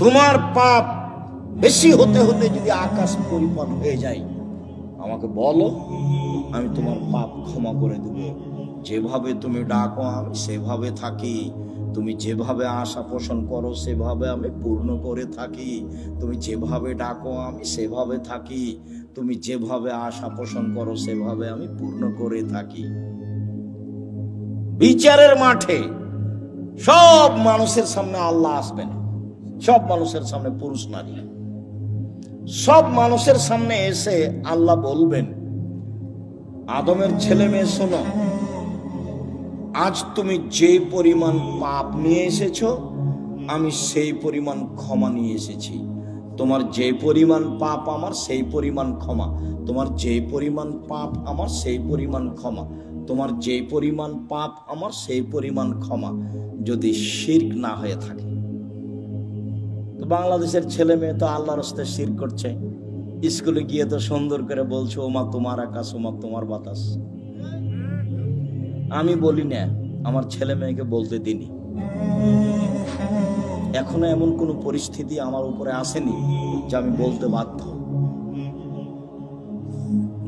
তোমার পাপ বেশি হতে হতে যদি আকাশ পরিমাণ হয়ে যায়, আমাকে বলো, আমি তোমার পাপ ক্ষমা করে দেব। যেভাবে তুমি ডাকো আমি সেভাবে থাকি, তুমি যেভাবে আশা পোষণ করো সেভাবে আমি পূর্ণ করে থাকি। তুমি যেভাবে ডাকো আমি সেভাবে থাকি, তুমি যেভাবে আশা পোষণ করো সেভাবে আমি পূর্ণ করে থাকি। বিচারের মাঠে সব মানুষের সামনে আল্লাহ আসবেন, সব মানুষের সামনে, পুরুষ নারী সব মানুষের সামনে এসে আল্লাহ বলবেন, আদমের ছেলে মেয়ে শোনো, আজ তুমি যে পরিমাণ পাপ নিয়ে এসেছো আমি সেই পরিমাণ ক্ষমা নিয়ে এসেছি। তোমার যে পরিমাণ পাপ আমার সেই পরিমাণ ক্ষমা, তোমার যে পরিমাণ পাপ আমার সেই পরিমাণ ক্ষমা, তোমার যে পরিমাণ পাপ আমার সেই পরিমাণ ক্ষমা, যদি শিরক না হয়ে থাকে। তো বাংলাদেশের ছেলে মেয়ে তো আল্লাহর রাস্তে শিরক করছে, স্কুলে গিয়ে তো সুন্দর করে বলছে ওমা তোমার আকাশ, ওমা তোমার বাতাস। আমি বলি না, আমার ছেলে মেয়েকে বলতে দিনি। এখনো এমন কোন পরিস্থিতি আমার উপরে আসেনি যে আমি বলতে বাধ্য।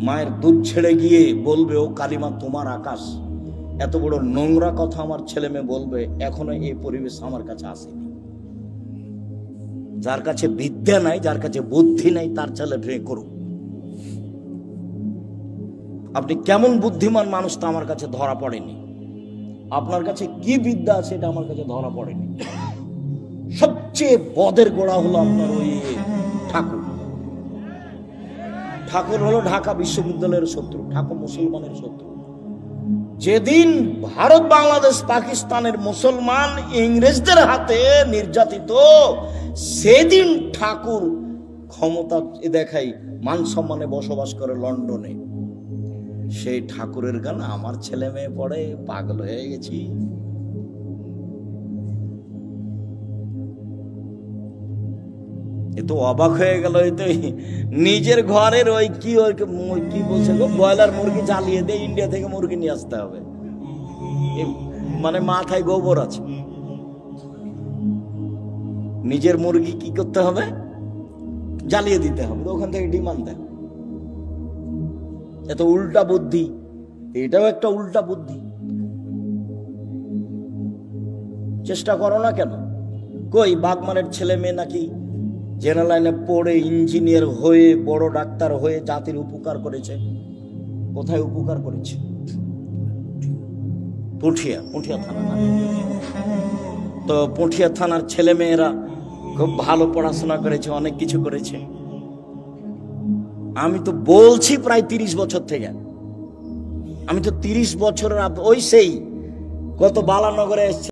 মায়ের দুধ ছেড়ে গিয়ে বলবে ও কালিমা তোমার আকাশ, এত বড় নোংরা কথা আমার ছেলে মেয়ে বলবে, এখনো এই পরিবেশ আমার কাছে আসেনি। যার কাছে বিদ্যা নাই, যার কাছে বুদ্ধি নাই, তার ছেলে ড্রে করুক। আপনি কেমন বুদ্ধিমান মানুষ তা আমার কাছে ধরা পড়েনি। আপনার কাছে কি বিদ্যা আছে এটা আমার কাছে ধরা পড়েনি। সবচেয়ে বদের গোড়া হলো আপনার ওই ঠাকুর। ঠাকুর হলো ঢাকা বিশ্ববিদ্যালয়ের শত্রু, ঠাকুর মুসলমানের শত্রু। যেদিন ভারত, বাংলাদেশ, পাকিস্তানের মুসলমান ইংরেজদের হাতে নির্যাতিত, সেদিন ঠাকুর ক্ষমতা দেখাই মান সম্মানে বসবাস করে লন্ডনে। সেই ঠাকুরের গান আমার ছেলে মেয়ে পড়ে, পাগল হয়ে গেছি। এ তো অবাক হয়ে গেল। তো নিজের ঘরের ওই কি বলছে গো, ব্রয়লার মুরগি জ্বালিয়ে দিয়ে ইন্ডিয়া থেকে মুরগি নিয়ে আসতে হবে, মানে মাথায় গোবর আছে। নিজের মুরগি কি করতে হবে, জ্বালিয়ে দিতে হবে, ওখান থেকে ডিমান্ড দেয়। এত উল্টা বুদ্ধি, এটাও একটা উল্টা বুদ্ধি। চেষ্টা করো না কেন? কই বাগমানের ছেলে মেয়ে নাকি জেনারেল লাইনে পড়ে ইঞ্জিনিয়ার হয়ে বড় ডাক্তার হয়ে জাতির উপকার করেছে। কোথায় উপকার করেছে? পুঠিয়া থানা না? তো পুঠিয়া থানার ছেলে মেয়েরা খুব ভালো পড়াশোনা করেছে, অনেক কিছু করেছে। আমি তো বলছি প্রায় 30 বছর থেকে, আমি তো 30 বছরের ওই সেই কত বালানগরে এসছে।